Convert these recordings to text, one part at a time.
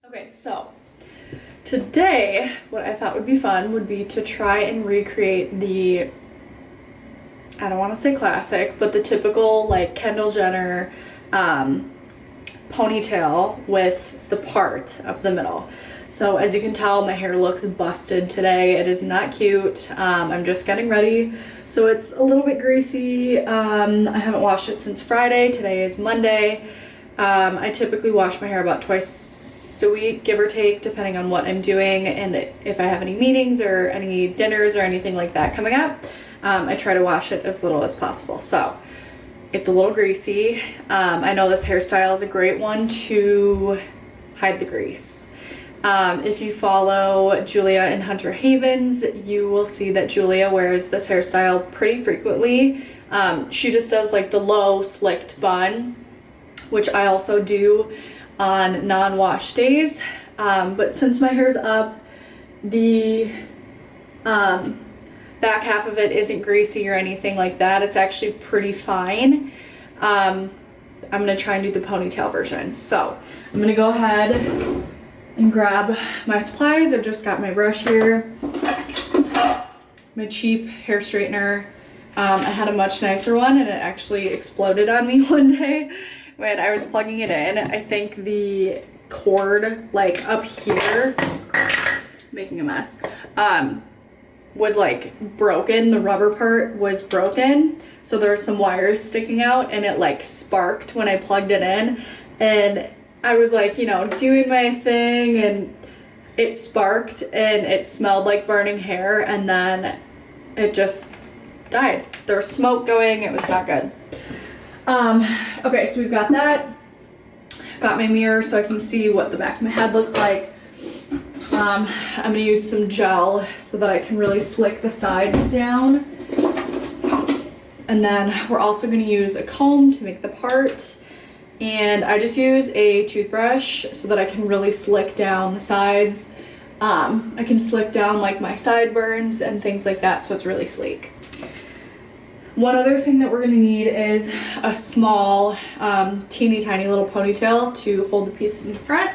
Okay, so today what I thought would be fun would be to try and recreate the, I don't want to say classic, but the typical like Kendall Jenner ponytail with the part up the middle. So as you can tell, my hair looks busted today. It is not cute. I'm just getting ready. So it's a little bit greasy. I haven't washed it since Friday. Today is Monday. I typically wash my hair about twice a week, give or take, depending on what I'm doing and if I have any meetings or any dinners or anything like that coming up. I try to wash it as little as possible. So it's a little greasy. I know this hairstyle is a great one to hide the grease. If you follow Julia in Hunter Havens, you will see that Julia wears this hairstyle pretty frequently. She just does like the low slicked bun, which I also do on non-wash days. But since my hair's up, the back half of it isn't greasy or anything like that. It's actually pretty fine. I'm gonna try and do the ponytail version. So I'm gonna go ahead and grab my supplies. I've just got my brush here, my cheap hair straightener. I had a much nicer one and it actually exploded on me one day when I was plugging it in. I think the cord like up here, making a mess, was like broken. The rubber part was broken, so there were some wires sticking out and it like sparked when I plugged it in, and I was like, you know, doing my thing and it sparked and it smelled like burning hair, and then it just died. There was smoke going. It was not good. Okay, so we've got that. Got my mirror so I can see what the back of my head looks like. I'm gonna use some gel so that I can really slick the sides down. And then we're also gonna use a comb to make the part. And I just use a toothbrush so that I can really slick down the sides. I can slick down like my sideburns and things like that, so it's really sleek. One other thing that we're gonna need is a small, teeny tiny little ponytail to hold the pieces in the front.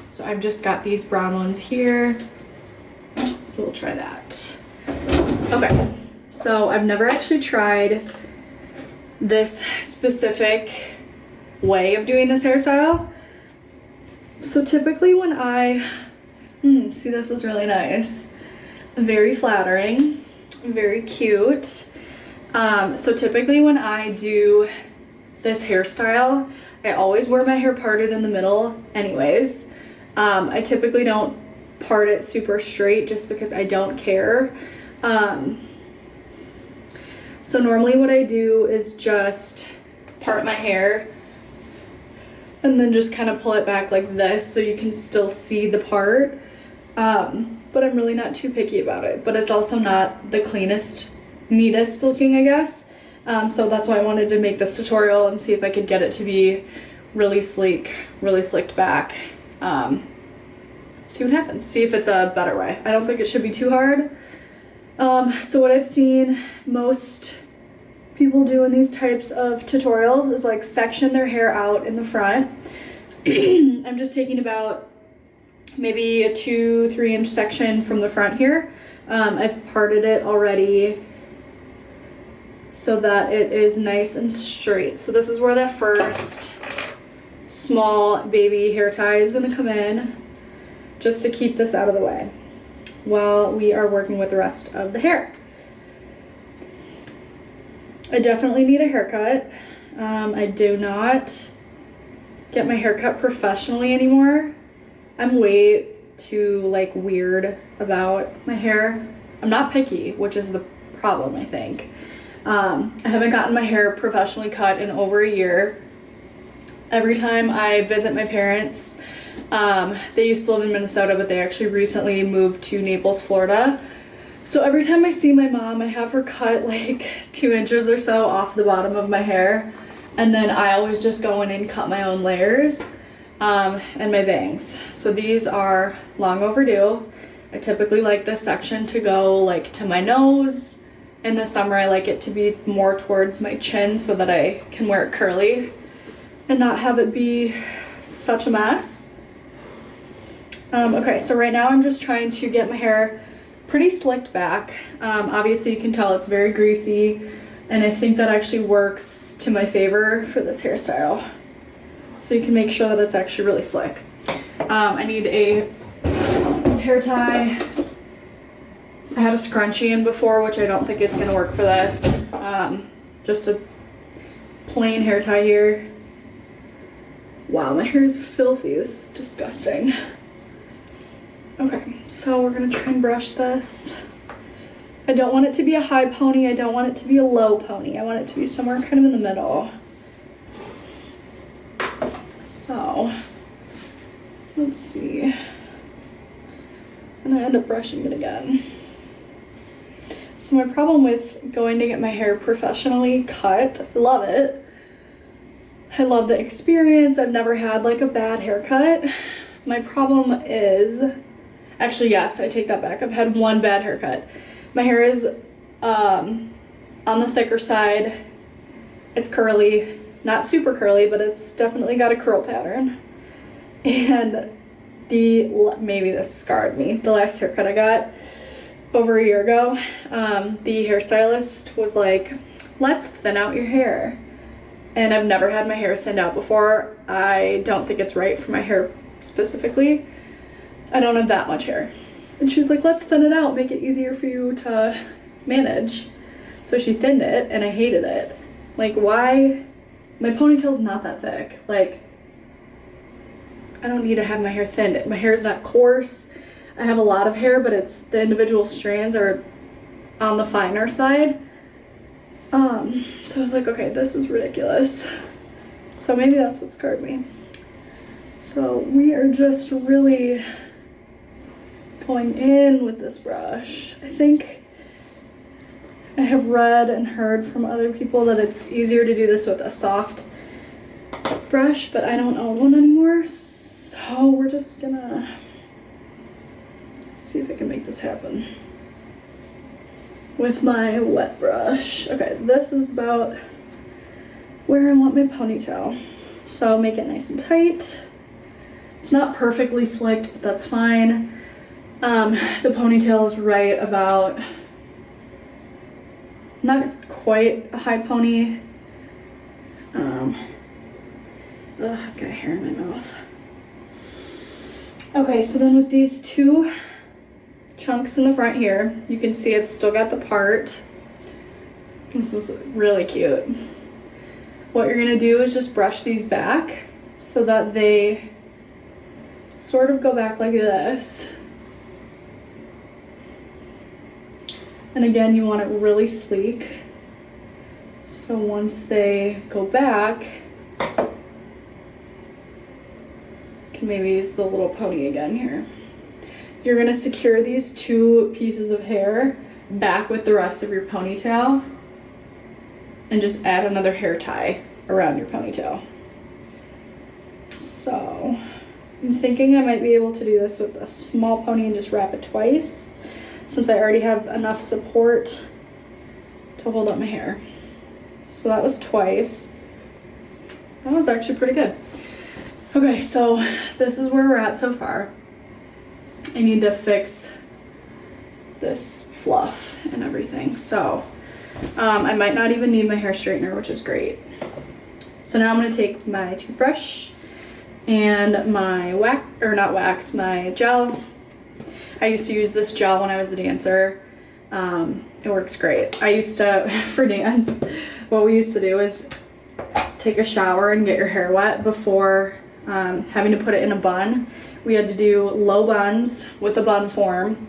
So I've just got these brown ones here, so we'll try that. Okay, so I've never actually tried this specific way of doing this hairstyle. So typically when I, see, this is really nice. Very flattering, very cute. So typically when I do this hairstyle, I always wear my hair parted in the middle anyways. I typically don't part it super straight just because I don't care. So normally what I do is just part my hair and then just kind of pull it back like this so you can still see the part. But I'm really not too picky about it. But it's also not the cleanest, neatest looking, I guess. So that's why I wanted to make this tutorial and see if I could get it to be really sleek, really slicked back. See what happens. See if it's a better way. I don't think it should be too hard. So what I've seen most people do in these types of tutorials is like section their hair out in the front. I'm just taking about maybe a 2-3 inch section from the front here. I've parted it already so that it is nice and straight. So this is where the first small baby hair tie is gonna come in, just to keep this out of the way while we are working with the rest of the hair. I definitely need a haircut. I do not get my hair cut professionally anymore. I'm way too like weird about my hair. I'm not picky, which is the problem, I think. I haven't gotten my hair professionally cut in over a year. Every time I visit my parents, they used to live in Minnesota, but they actually recently moved to Naples, Florida. So every time I see my mom, I have her cut like 2 inches or so off the bottom of my hair. And then I always just go in and cut my own layers, and my bangs. So these are long overdue. I typically like this section to go like to my nose in the summer I like it to be more towards my chin so that I can wear it curly and not have it be such a mess. Okay, so right now I'm just trying to get my hair pretty slicked back. Obviously you can tell it's very greasy, and I think that actually works to my favor for this hairstyle. So you can make sure that it's actually really slick. I need a hair tie. I had a scrunchie in before, which I don't think is gonna work for this. Just a plain hair tie here. Wow, my hair is filthy. This is disgusting. Okay, so we're gonna try and brush this. I don't want it to be a high pony. I don't want it to be a low pony. I want it to be somewhere kind of in the middle. So, let's see. I'm gonna end up brushing it again. So my problem with going to get my hair professionally cut, I love it. I love the experience. I've never had like a bad haircut. My problem is, actually yes, I take that back. I've had one bad haircut. My hair is on the thicker side. It's curly, not super curly, but it's definitely got a curl pattern. And maybe this scarred me. The last haircut I got over a year ago, the hairstylist was like, let's thin out your hair. And I've never had my hair thinned out before. I don't think it's right for my hair specifically. I don't have that much hair. And she was like, let's thin it out, make it easier for you to manage. So she thinned it, and I hated it. Like, why? My ponytail's not that thick. Like, I don't need to have my hair thinned. My hair is not coarse. I have a lot of hair, but it's the individual strands are on the finer side. So I was like, okay, this is ridiculous. So maybe that's what scarred me. So we are just really going in with this brush. I think I have read and heard from other people that it's easier to do this with a soft brush, but I don't own one anymore. So we're just gonna see if I can make this happen with my wet brush. Okay, this is about where I want my ponytail. So make it nice and tight. It's not perfectly slick, but that's fine. The ponytail is right about, not quite a high pony. I've got hair in my mouth. Okay, so then with these two chunks in the front here, you can see I've still got the part. This is really cute. What you're gonna do is just brush these back so that they sort of go back like this. And again, you want it really sleek. So once they go back, you can maybe use the little pony again here. You're gonna secure these two pieces of hair back with the rest of your ponytail and just add another hair tie around your ponytail. So I'm thinking I might be able to do this with a small pony and just wrap it twice, since I already have enough support to hold up my hair. So that was twice. That was actually pretty good. Okay, so this is where we're at so far. I need to fix this fluff and everything. So I might not even need my hair straightener, which is great. So now I'm gonna take my toothbrush and my my gel. I used to use this gel when I was a dancer. It works great. I used to, for dance, what we used to do is take a shower and get your hair wet before having to put it in a bun. We had to do low buns with a bun form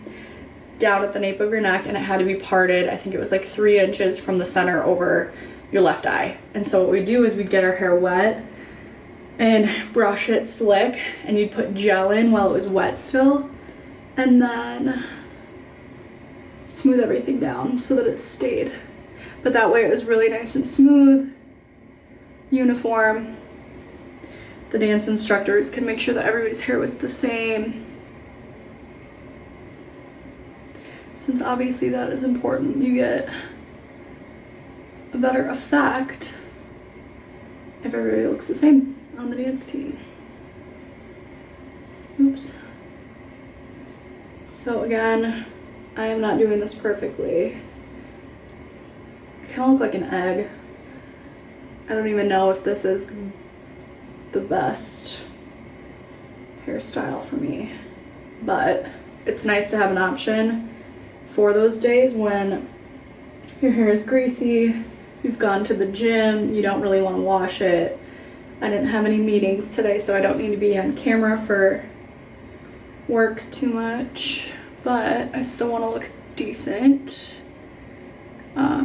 down at the nape of your neck, and it had to be parted. I think it was like 3 inches from the center over your left eye. And so what we do is we'd get our hair wet and brush it slick, and you'd put gel in while it was wet still, and then smooth everything down so that it stayed. But that way it was really nice and smooth, uniform. The dance instructors can make sure that everybody's hair was the same, since obviously that is important. You get better effect if everybody looks the same on the dance team. Oops. So again, I am not doing this perfectly. I kind of look like an egg. I don't even know if this is the best hairstyle for me, but it's nice to have an option for those days when your hair is greasy, you've gone to the gym, you don't really want to wash it. I didn't have any meetings today, so I don't need to be on camera for work too much, but I still want to look decent.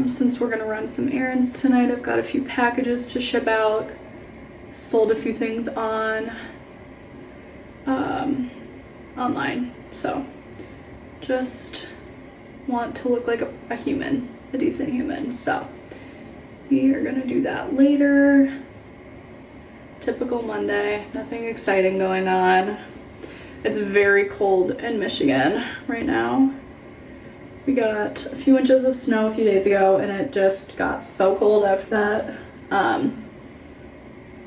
Since we're gonna run some errands tonight, I've got a few packages to ship out, sold a few things on online, so just want to look like a human, a decent human. So we are gonna do that later. Typical Monday, nothing exciting going on. It's very cold in Michigan right now. We got a few inches of snow a few days ago, and it just got so cold after that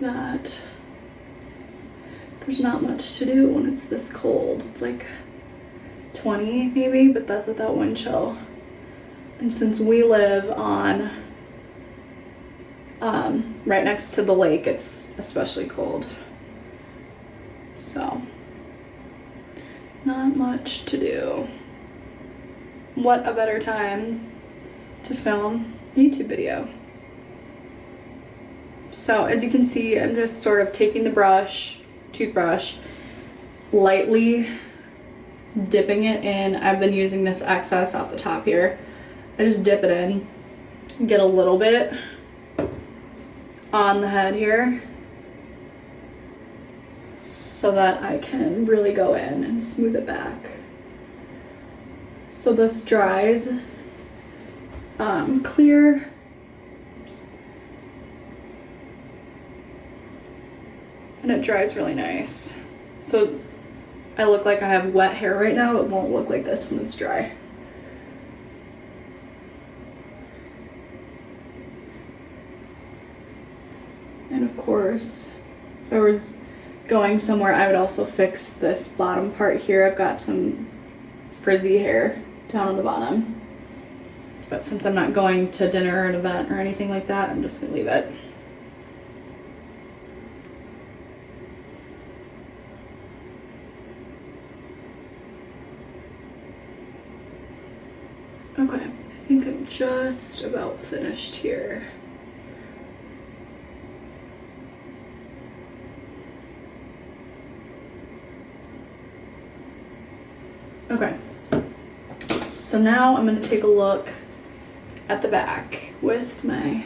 that there's not much to do when it's this cold. It's like 20 maybe, but that's without wind chill. And since we live on right next to the lake, it's especially cold. So not much to do. What a better time to film a YouTube video. So as you can see, I'm just sort of taking the toothbrush, lightly dipping it in. I've been using this excess off the top here. I just dip it in, get a little bit on the head here so that I can really go in and smooth it back. So this dries clear. Oops. And it dries really nice. So I look like I have wet hair right now. It won't look like this when it's dry. And of course, if I was going somewhere, I would also fix this bottom part here. I've got some frizzy hair down on the bottom. But since I'm not going to dinner or an event or anything like that, I'm just gonna leave it. Okay, I think I'm just about finished here. Okay, so now I'm going to take a look at the back with my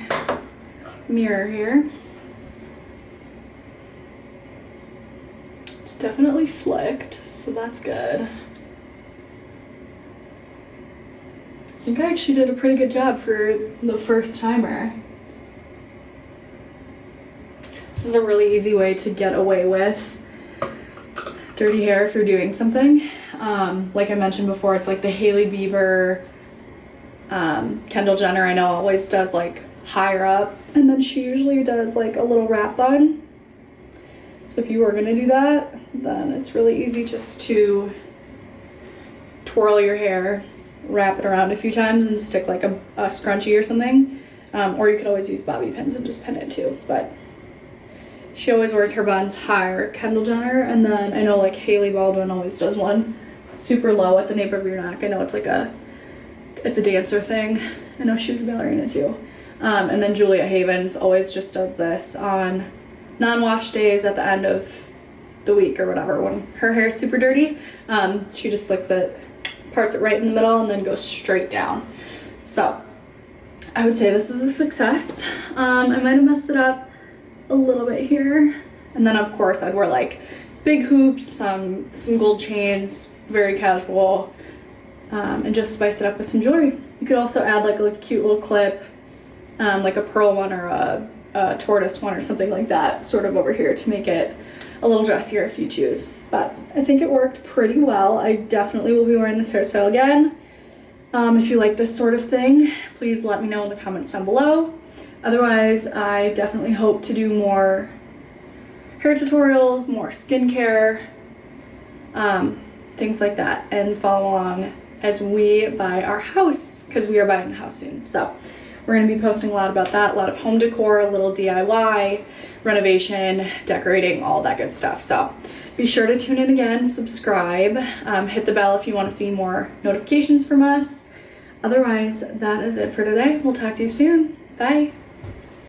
mirror here. It's definitely slicked, so that's good. I think I actually did a pretty good job for the first timer. This is a really easy way to get away with dirty hair if you're doing something. Like I mentioned before, it's like the Hailey Bieber, Kendall Jenner, I know always does like higher up, and then she usually does like a little wrap bun. So if you were gonna do that, then it's really easy just to twirl your hair, wrap it around a few times and stick like a scrunchie or something. Or you could always use bobby pins and just pin it too, but she always wears her buns higher, Kendall Jenner, and then I know like Hailey Baldwin always does one super low at the nape of your neck. I know it's like it's a dancer thing. I know she was a ballerina too. And then Julia Havens always just does this on non-wash days at the end of the week or whatever when her hair is super dirty. She just slicks it, parts it right in the middle, and then goes straight down. So I would say this is a success. I might have messed it up a little bit here, and then of course I'd wear like big hoops, some gold chains, very casual, and just spice it up with some jewelry. You could also add like a cute little clip, like a pearl one or a tortoise one or something like that sort of over here to make it a little dressier if you choose. But I think it worked pretty well. I definitely will be wearing this hairstyle again. If you like this sort of thing, please let me know in the comments down below. Otherwise, I definitely hope to do more hair tutorials, more skincare, things like that, and follow along as we buy our house, because we are buying a house soon. So we're going to be posting a lot about that, a lot of home decor, a little DIY, renovation, decorating, all that good stuff. So be sure to tune in again, subscribe, hit the bell if you want to see more notifications from us. Otherwise, that is it for today. We'll talk to you soon. Bye.